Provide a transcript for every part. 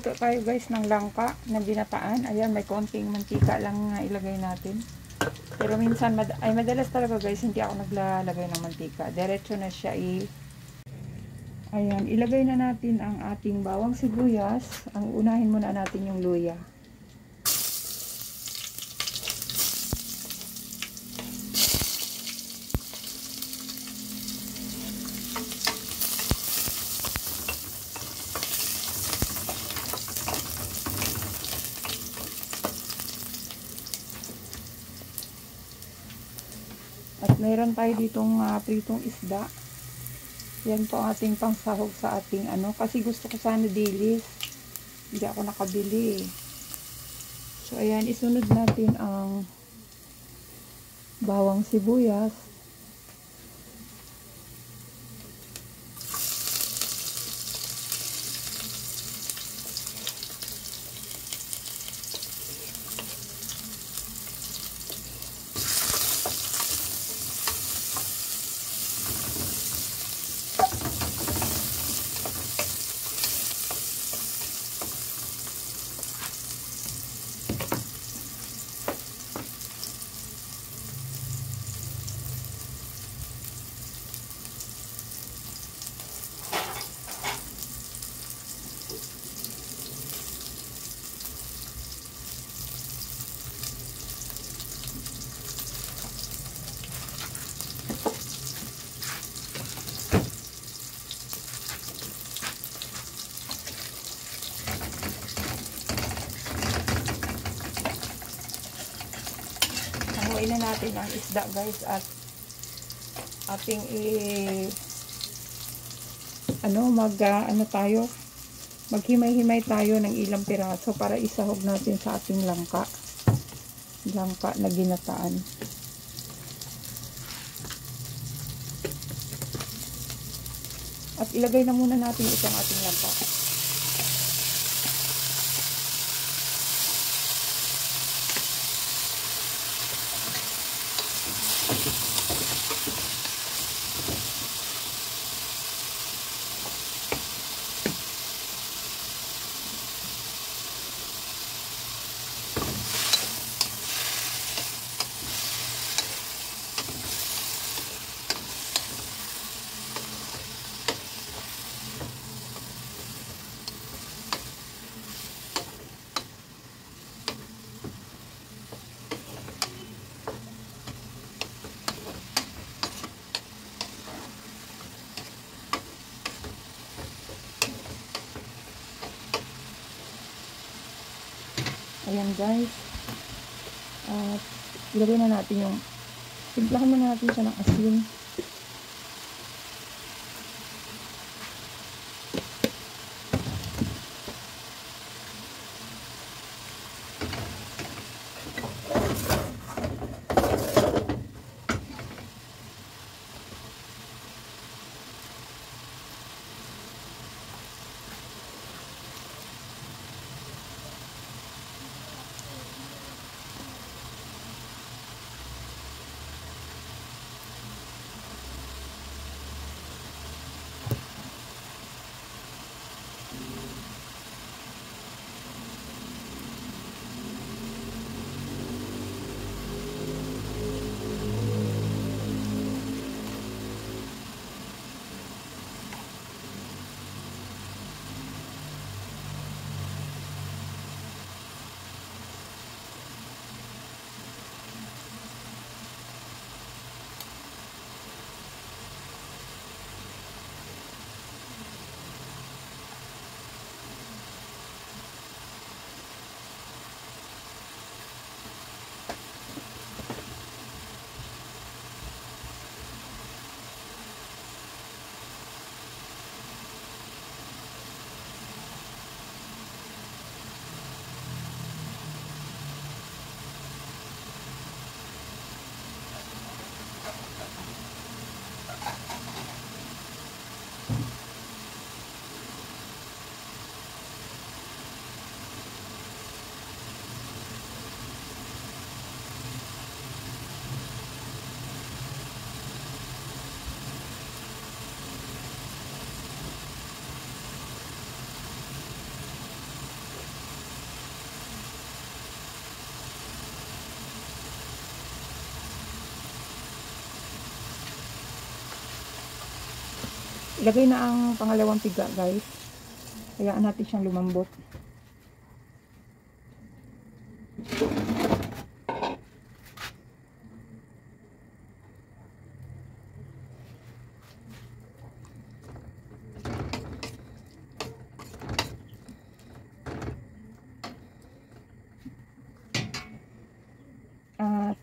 Magluluto tayo guys ng langka na ginataan. Ayan, may konting mantika lang ilagay natin. Pero minsan, madalas talaga guys, hindi ako naglalagay ng mantika. Diretso na siya Ayan, ilagay na natin ang ating bawang sibuyas. Ang unahin muna natin yung luya. At mayroon tayo ditong pritong isda. Yan po ang ating pangsahog sa ating kasi gusto ko sana dilis. Hindi ako nakabili. So ayan, isunod natin ang bawang sibuyas. Hanguin na natin ang isda guys at ating maghimay-himay tayo ng ilang piraso para isahog natin sa ating langka na ginataan. At ilagay na muna natin itong ating langka. Ayan guys. At ilagay na natin timplahan na natin siya ng asin. ilagay na ang pangalawang piga, guys. Hayaan natin siyang lumambot. At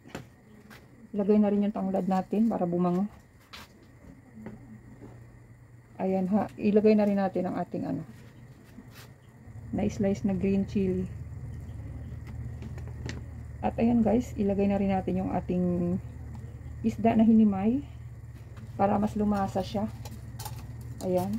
ilagay na rin yung tanglad natin para bumango. Ayan ha, ilagay na rin natin ang ating ano, na-slice na green chili. At ayan guys, ilagay na rin natin yung ating isda na hinimay para mas lumasa siya. Ayan.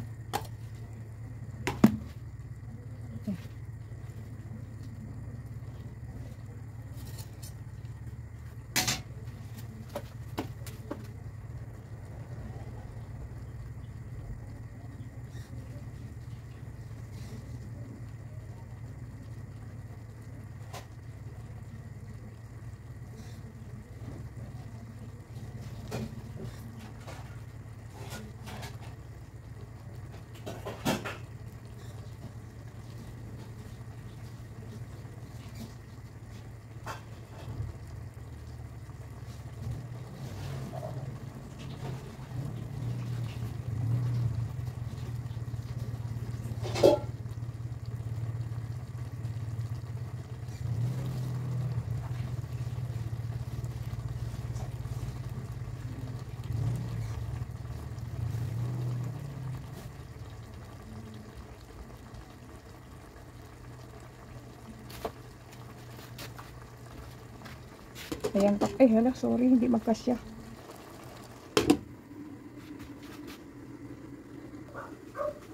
Ayan, hala, sorry, hindi magkasya.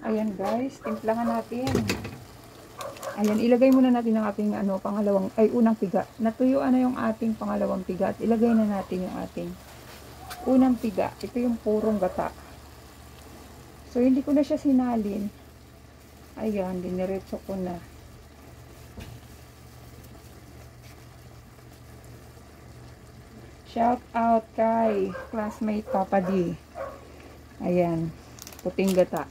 Ayan guys, timplahan natin. Ayan, ilagay muna natin ang ating ano, unang piga. Natuyuan na yung ating pangalawang piga at ilagay na natin yung ating unang piga. Ito yung purong gata. So, hindi ko na siya sinalin. Ayan, diniretso ko na. Shout out kay classmate Papa D. Ayan, puting gata.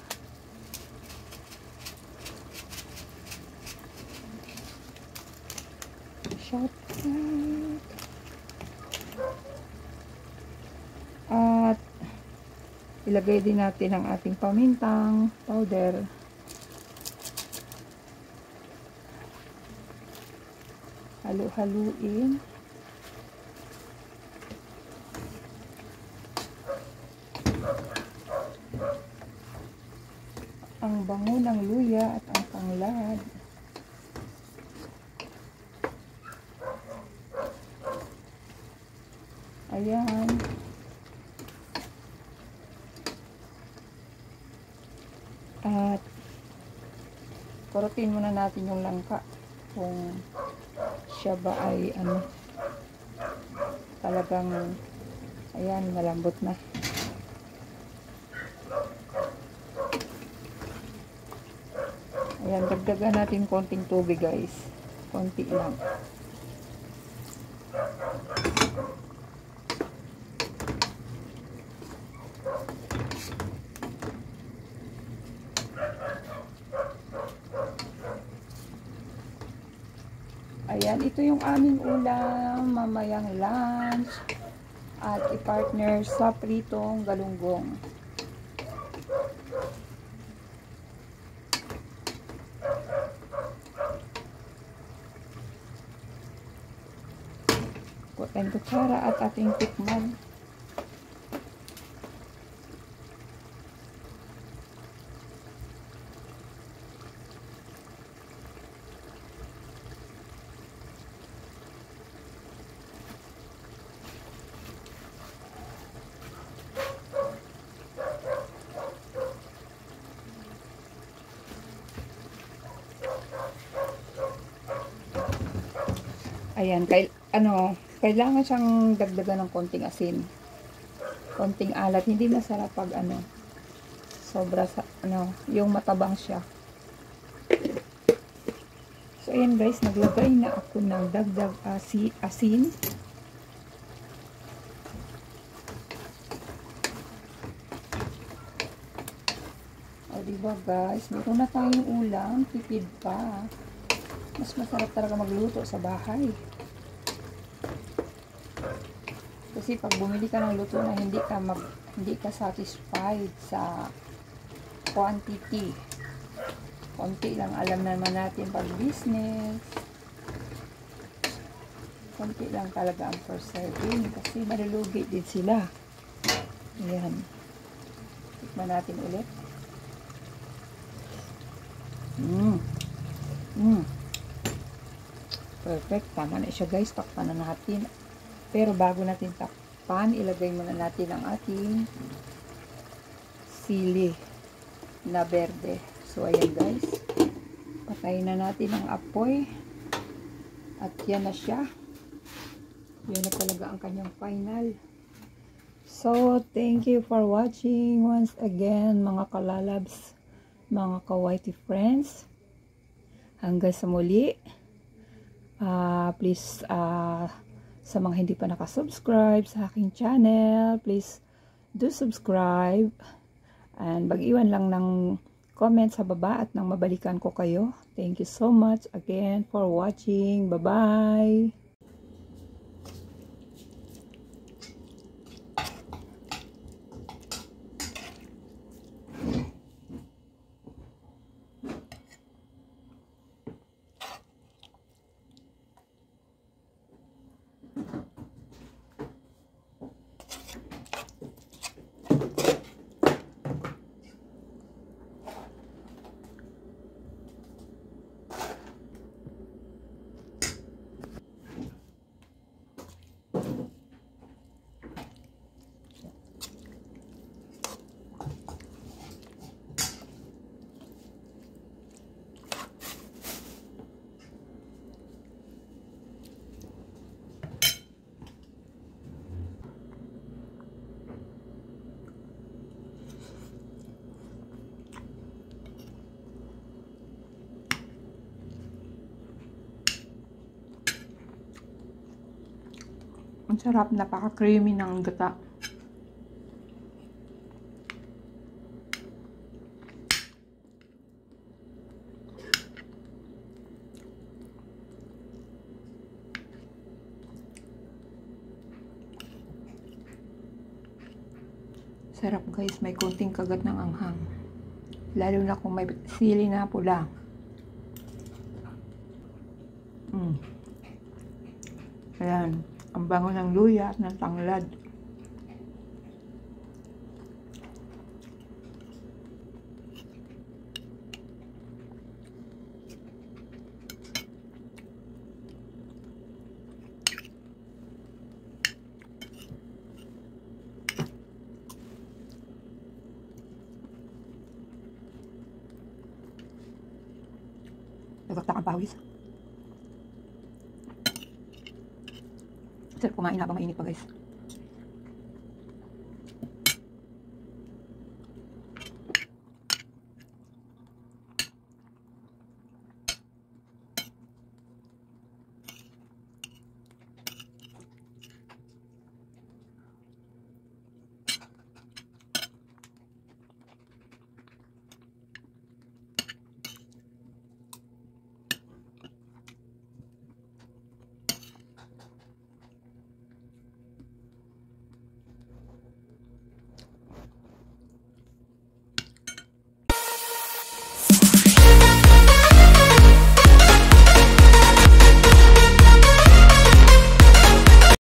Shout out. At ilagay din natin ang ating pamintang powder. Halu-haluin. Ang bango ng luya at ang tanglad. Ayan. At kurutin muna natin yung langka kung siya ba ay ano, talagang ayan, malambot na. Ayan, dagdagan natin konting tubig guys. Konti lang. Ayan, ito yung aming ulam, mamayang lunch, at i-partner sa pritong galunggong. Kutin kutsara at ating tikman. Ayan, kailangan siyang dagdagan ng konting asin. Konting alat, hindi masarap pag sobra sa yung matabang siya. So ayan guys, naglagay na ako ng dagdag asin. Diba guys, meron na tayong ulam, tipid pa. Mas masarap talaga magluto sa bahay. Kasi pag bumili ka ng luto na hindi ka satisfied sa quantity. Konti lang, alam naman natin pag business. Konti lang talaga ang per serving kasi malulugi din sila. Ayan. Tikman natin ulit. Perfect. Tama na siya guys. Takpan na natin. Pero bago natin takpan, ilagay muna natin ang ating sili na berde. So, ayan guys. Patayin na natin ang apoy. At yan na siya. Yan na talaga ang kanyang final. So, thank you for watching once again mga kalalabs, mga ka-whitey friends. Hanggang sa muli. Please, sa mga hindi pa nakasubscribe sa aking channel, please do subscribe. And mag-iwan lang ng comment sa baba at nang mabalikan ko kayo. Thank you so much again for watching. Bye-bye! Ang sarap, napaka-creamy ng gata. Sarap guys, may konting kagat ng anghang. Lalo na kung may sili na pula. Ayan. Ang bango ng luya at ng tanglad. Nagaktak ang pawis. Sarap kumain habang mainit pa guys.